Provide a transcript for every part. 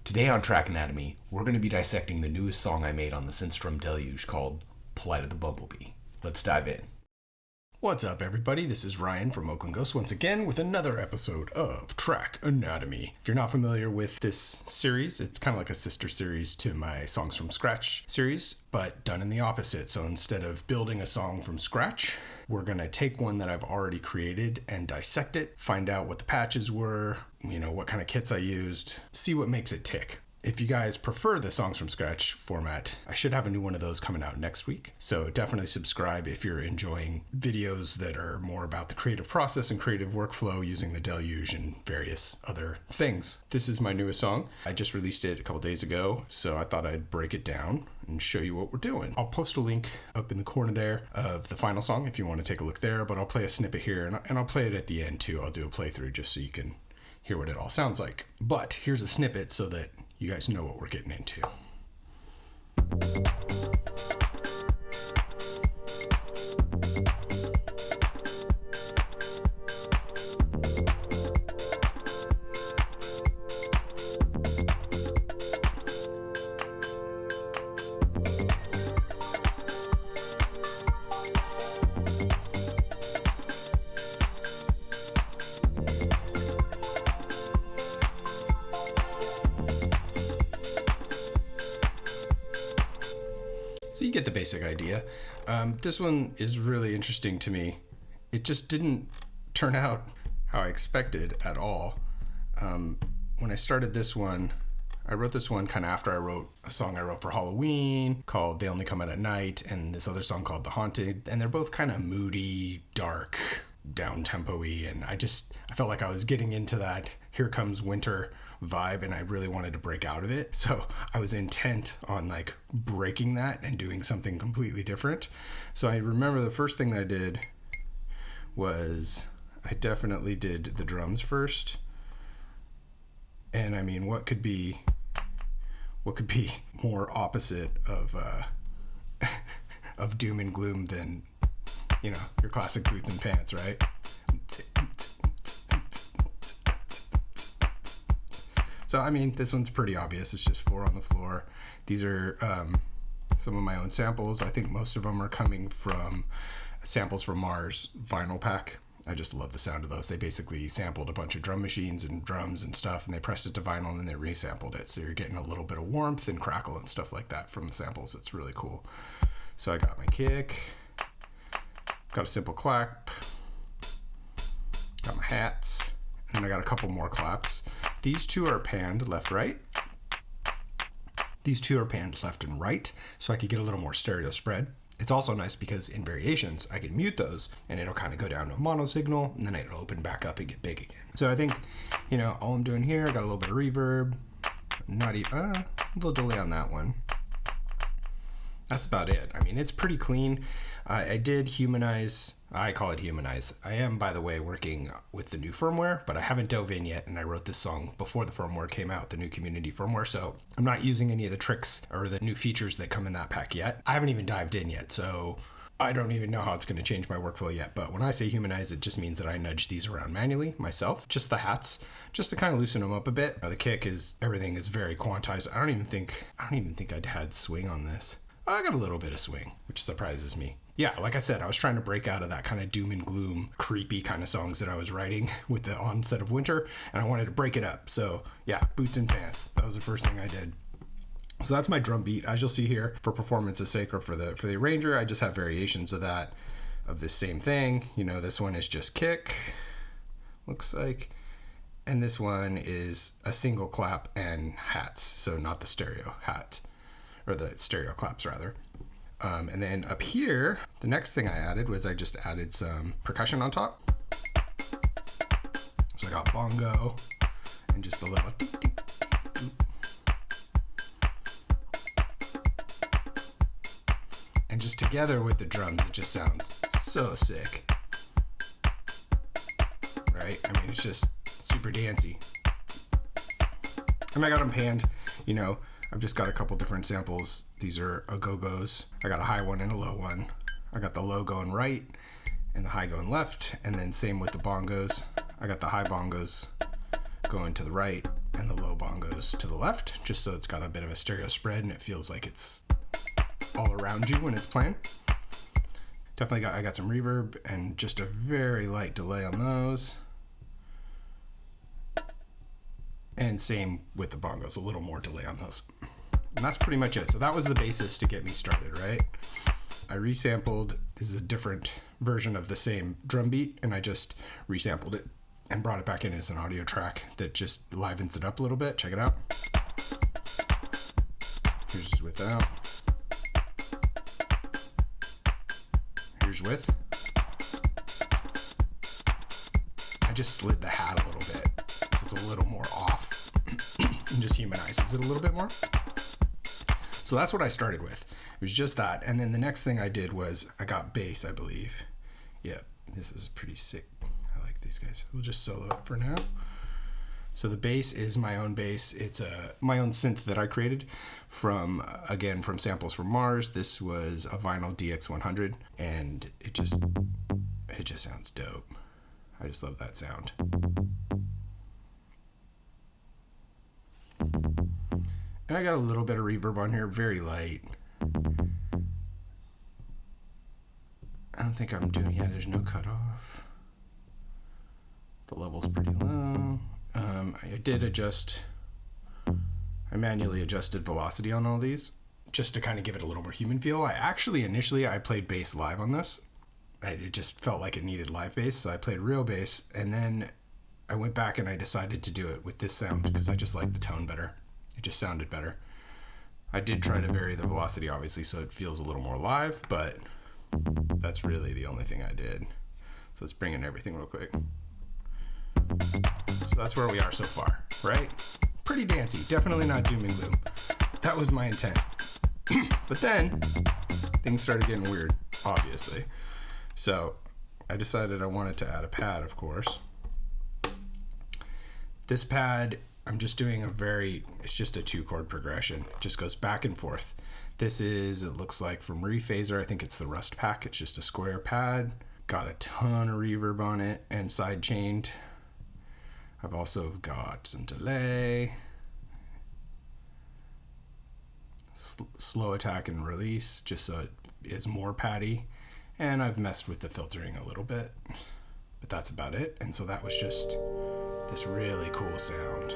Today on Track Anatomy, we're going to be dissecting the newest song I made on the Synthstrom Deluge called Plight of the Bumblebee. Let's dive in. What's up, everybody? This is Ryan from Oakland Ghost once again with another episode of Track Anatomy. If you're not familiar with this series, it's kind of like a sister series to my Songs from Scratch series, but done in the opposite. So instead of building a song from scratch, we're going to take one that I've already created and dissect it, find out what the patches were, what kind of kits I used, see what makes it tick. If you guys prefer the Songs from Scratch format, I should have a new one of those coming out next week. So definitely subscribe if you're enjoying videos that are more about the creative process and creative workflow using the Deluge and various other things. This is my newest song. I just released it a couple days ago, so I thought I'd break it down and show you what we're doing. I'll post a link up in the corner there of the final song if you want to take a look there, but I'll play a snippet here and I'll play it at the end too. I'll do a playthrough just so you can hear what it all sounds like. But here's a snippet so that you guys know what we're getting into. So you get the basic idea. This one is really interesting to me. It just didn't turn out how I expected at all. When I started this one, I wrote this one kind of after I wrote a song I wrote for Halloween called They Only Come Out at Night, and this other song called The Haunted, and they're both kind of moody, dark, down-tempo-y, and I felt like I was getting into that Here Comes Winter vibe, and I really wanted to break out of it. So I was intent on breaking that and doing something completely different. So I remember the first thing I did was I definitely did the drums first. And I mean, what could be more opposite of of doom and gloom than your classic boots and pants, right? So, I mean, this one's pretty obvious. It's just 4 on the floor. These are some of my own samples. I think most of them are coming from samples from Mars vinyl pack. I just love the sound of those. They basically sampled a bunch of drum machines and drums and stuff, and they pressed it to vinyl, and then they resampled it. So you're getting a little bit of warmth and crackle and stuff like that from the samples. It's really cool. So I got my kick, got a simple clap, got my hats, and then I got a couple more claps. These two are panned left-right. These two are panned left and right, so I could get a little more stereo spread. It's also nice because in variations, I can mute those, and it'll kind of go down to a mono signal, and then it'll open back up and get big again. So I think, all I'm doing here, I got a little bit of reverb, a little delay on that one. That's about it. I mean, it's pretty clean. I did humanize. I call it humanize. I am, by the way, working with the new firmware, but I haven't dove in yet, and I wrote this song before the firmware came out, the new community firmware, so I'm not using any of the tricks or the new features that come in that pack yet. I haven't even dived in yet, so I don't even know how it's going to change my workflow yet, but when I say humanize, it just means that I nudge these around manually myself, just the hats, just to kind of loosen them up a bit. The kick everything is very quantized. I don't even think I'd had swing on this. I got a little bit of swing, which surprises me. Yeah, like I said, I was trying to break out of that kind of doom and gloom, creepy kind of songs that I was writing with the onset of winter, and I wanted to break it up. So yeah, boots and pants. That was the first thing I did. So that's my drum beat. As you'll see here, for performance's sake or for the arranger, I just have variations of that, of this same thing. This one is just kick, looks like, and this one is a single clap and hats, so not the stereo hat. Or the stereo claps rather. And then up here, the next thing I added was I just added some percussion on top. So I got bongo and just a little ding, ding, ding. And just together with the drums, it just sounds so sick. Right? I mean, it's just super dancey. And I got them panned, I've just got a couple different samples. These are go-gos. I got a high one and a low one. I got the low going right and the high going left. And then same with the bongos. I got the high bongos going to the right and the low bongos to the left, just so it's got a bit of a stereo spread and it feels like it's all around you when it's playing. Definitely I got some reverb and just a very light delay on those. And same with the bongos, a little more delay on those. And that's pretty much it. So that was the basis to get me started, right? I resampled, this is a different version of the same drum beat, and I just resampled it and brought it back in as an audio track that just livens it up a little bit. Check it out. Here's without. Here's with. I just slid the hat a little bit so it's a little more off and just humanizes it a little bit more. So that's what I started with. It was just that. And then the next thing I did was I got bass, I believe. Yeah, this is pretty sick. I like these guys. We'll just solo it for now. So the bass is my own bass. It's my own synth that I created from samples from Mars. This was a vinyl DX100, and it just sounds dope. I just love that sound. And I got a little bit of reverb on here, very light. I don't think I'm doing, yeah, there's no cutoff. The level's pretty low. I did adjust, I manually adjusted velocity on all these just to kind of give it a little more human feel. Initially I played bass live on this. It just felt like it needed live bass, so I played real bass, and then I went back and I decided to do it with this sound because I just liked the tone better. It just sounded better. I did try to vary the velocity, obviously, so it feels a little more live, but that's really the only thing I did. So let's bring in everything real quick. So that's where we are so far, right? Pretty dancey, definitely not doom and gloom. That was my intent. But then things started getting weird, obviously. So I decided I wanted to add a pad, of course. This pad, I'm just doing it's just a 2-chord progression. It just goes back and forth. This is, it looks like from Rephaser, I think it's the Rust pack. It's just a square pad. Got a ton of reverb on it and side chained. I've also got some delay. Slow attack and release, just so it is more paddy. And I've messed with the filtering a little bit, but that's about it. And so that was just this really cool sound.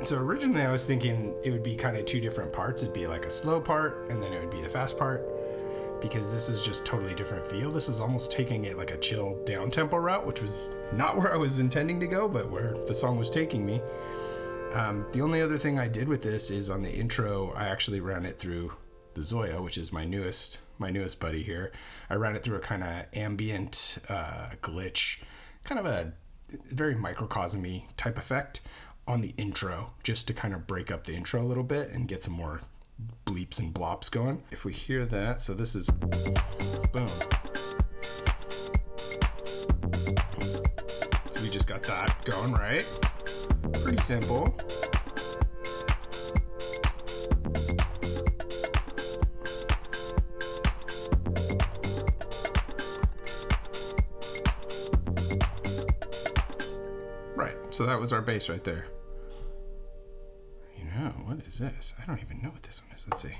So originally I was thinking it would be kind of 2 different parts. It'd be like a slow part and then it would be the fast part, because this is just totally different feel. This is almost taking it like a chill down tempo route, which was not where I was intending to go, but where the song was taking me. The only other thing I did with this is on the intro, I actually ran it through the Zoya, which is my newest buddy here. I ran it through a kind of ambient glitch, kind of a very microcosm-y type effect on the intro, just to kind of break up the intro a little bit and get some more bleeps and blops going. If we hear that, so this is boom. So we just got that going, right? Pretty simple. Right, so that was our bass right there. What is this? I don't even know what this one is. Let's see.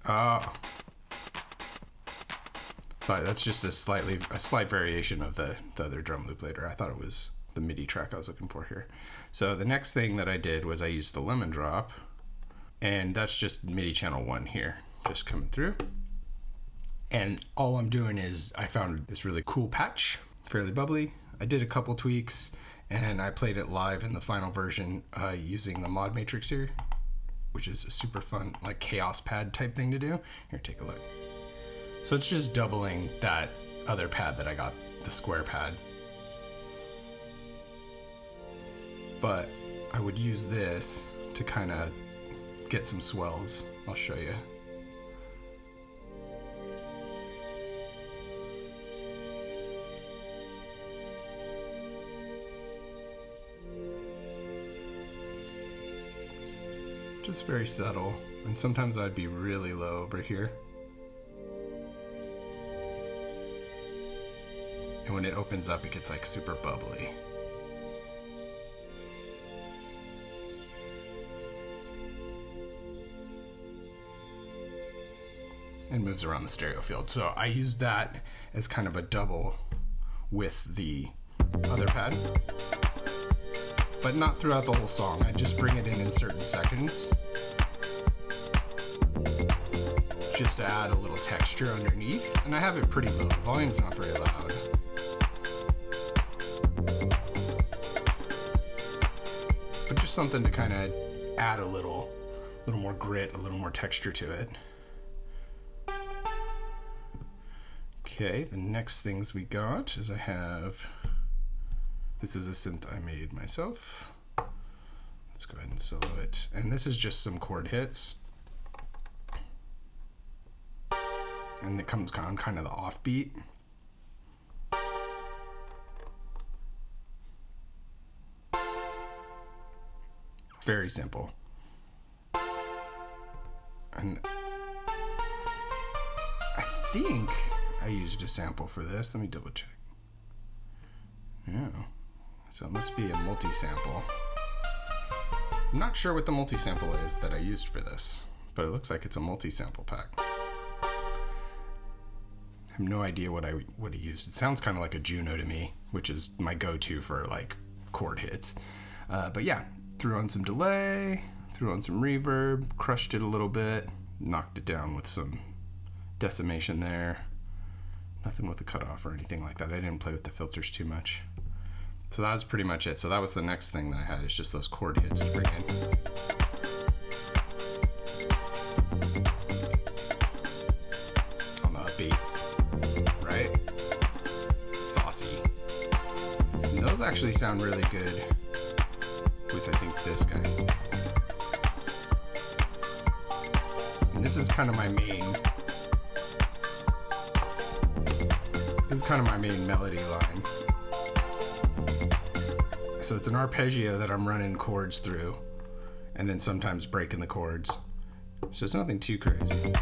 Oh. Sorry, that's just a slight variation of the other drum loop later. I thought it was the MIDI track I was looking for here. So the next thing that I did was I used the Lemondrop, and that's just MIDI channel 1 here, just coming through. And all I'm doing is I found this really cool patch, fairly bubbly. I did a couple tweaks, and I played it live in the final version using the mod matrix here, which is a super fun like chaos pad type thing to do. Here, take a look. So it's just doubling that other pad that I got, the square pad. But I would use this to kind of get some swells. I'll show you. Just very subtle, and sometimes I'd be really low over here. And when it opens up, it gets like super bubbly. And moves around the stereo field. So I use that as kind of a double with the other pad, but not throughout the whole song. I just bring it in certain seconds, just to add a little texture underneath. And I have it pretty low. The volume's not very loud. But just something to kind of add a little more grit, a little more texture to it. Okay, the next things we got is this is a synth I made myself. Let's go ahead and solo it. And this is just some chord hits. And it comes on kind of the offbeat. Very simple. And I think I used a sample for this. Let me double check. Yeah. So it must be a multi-sample. I'm not sure what the multi-sample is that I used for this, but it looks like it's a multi-sample pack. I have no idea what I used. It sounds kind of like a Juno to me, which is my go-to for like chord hits. But yeah, threw on some delay, threw on some reverb, crushed it a little bit, knocked it down with some decimation there. Nothing with the cutoff or anything like that. I didn't play with the filters too much. So that was pretty much it. So that was the next thing that I had, is just those chord hits to bring in. On the upbeat, right? Saucy. And those actually sound really good with, I think, this guy. And this is kind of my main melody line. So it's an arpeggio that I'm running chords through, and then sometimes breaking the chords. So it's nothing too crazy.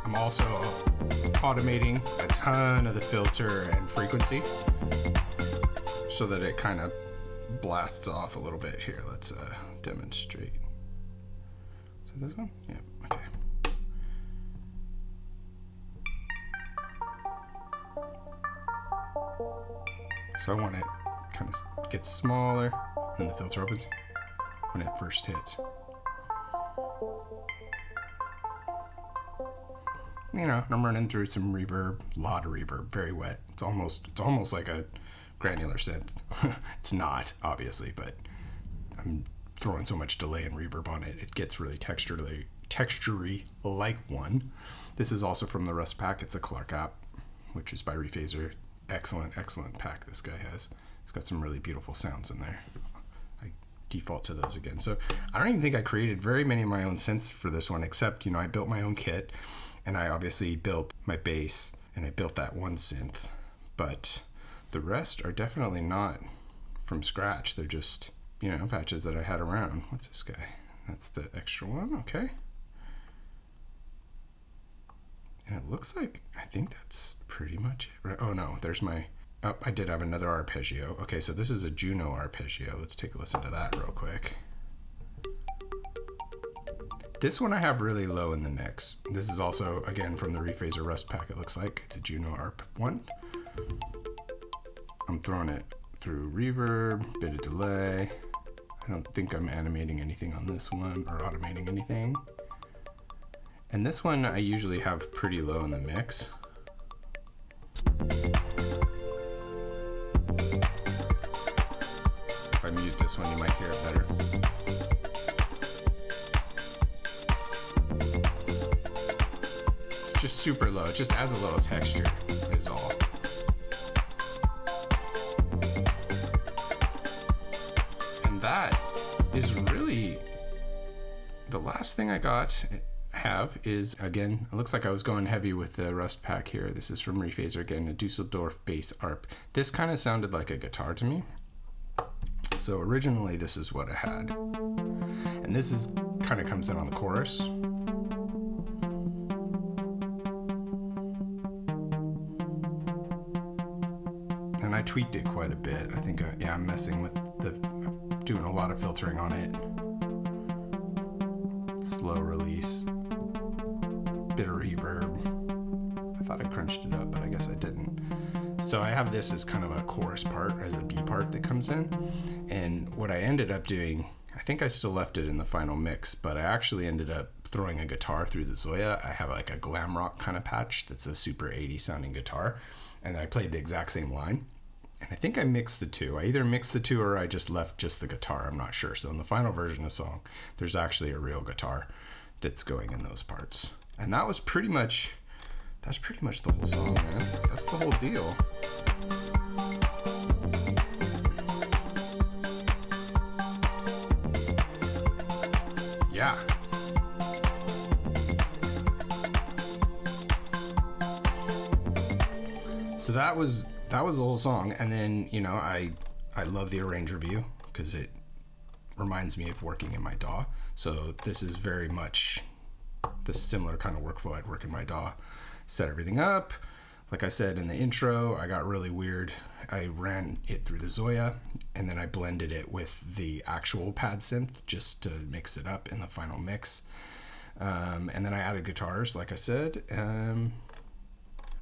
I'm also automating a ton of the filter and frequency so that it kind of blasts off a little bit. Here, let's demonstrate. Is it this one? Yeah, okay. So I want it kind of gets smaller, then the filter opens when it first hits. You know, I'm running through some reverb, a lot of reverb, very wet. It's almost like a granular synth. It's not, obviously, but I'm throwing so much delay and reverb on it, it gets really textury like one. This is also from the Rust pack. It's a Clark app, which is by Rephaser. Excellent pack this guy has. It's got some really beautiful sounds in there. I default to those again. So I don't even think I created very many of my own synths for this one, except, you know, I built my own kit, and I obviously built my bass, and I built that one synth. But the rest are definitely not from scratch. They're just, you know, patches that I had around. What's this guy? That's the extra one, okay. And it looks like, I think that's pretty much it, right? Oh no, there's my, oh, I did have another arpeggio. Okay, so this is a Juno arpeggio. Let's take a listen to that real quick. This one I have really low in the mix. This is also, again, from the Rephaser Rust pack, it looks like. It's a Juno arp one. I'm throwing it through reverb, bit of delay. I don't think I'm animating anything on this one or automating anything. And this one I usually have pretty low in the mix. If I mute this one, you might hear it better. It's just super low. It just adds a little texture, is all. And that is really the last thing I have is, again, it looks like I was going heavy with the Rust pack here. This is from Rephaser again, a Dusseldorf bass arp. This kind of sounded like a guitar to me. So originally this is what I had. And this is kind of comes in on the chorus. tweaked it quite a bit. I think, yeah, I'm messing with doing a lot of filtering on it. Slow release. Bit of reverb. I thought I crunched it up, but I guess I didn't. So I have this as kind of a chorus part, as a B part that comes in. And what I ended up doing, I think I still left it in the final mix, but I actually ended up throwing a guitar through the Zoya. I have like a glam rock kind of patch that's a super 80s sounding guitar. And I played the exact same line. And I think I mixed the two. I either mixed the two or I just left just the guitar. I'm not sure. So in the final version of the song, there's actually a real guitar that's going in those parts. And that was pretty much, that's pretty much the whole song, man. That's the whole deal. Yeah. So that was the whole song. And then, you know, I love the arranger view because it reminds me of working in my DAW. So this is very much this similar kind of workflow I'd work in my DAW. Set everything up. Like I said in the intro, I got really weird. I ran it through the Zoya and then I blended it with the actual pad synth just to mix it up in the final mix. And then I added guitars, like I said.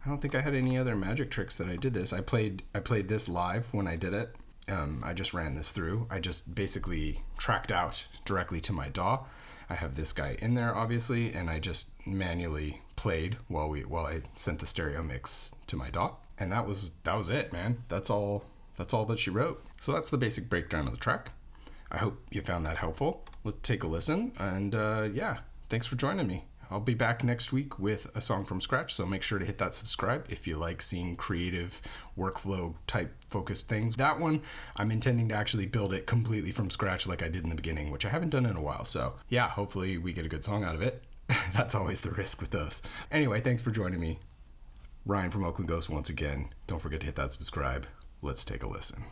I don't think I had any other magic tricks that I did this. I played this live when I did it. I just ran this through. I just basically tracked out directly to my DAW. I have this guy in there, obviously, and I just manually played while I sent the stereo mix to my DAW. And that was it, man. That's all that she wrote. So that's the basic breakdown of the track. I hope you found that helpful. Let's take a listen, and yeah, thanks for joining me. I'll be back next week with a song from scratch, so make sure to hit that subscribe if you like seeing creative workflow type focused things. That one, I'm intending to actually build it completely from scratch like I did in the beginning, which I haven't done in a while. So yeah, hopefully we get a good song out of it. That's always the risk with those. Anyway, thanks for joining me. Ryan from Oakland Ghost once again. Don't forget to hit that subscribe. Let's take a listen.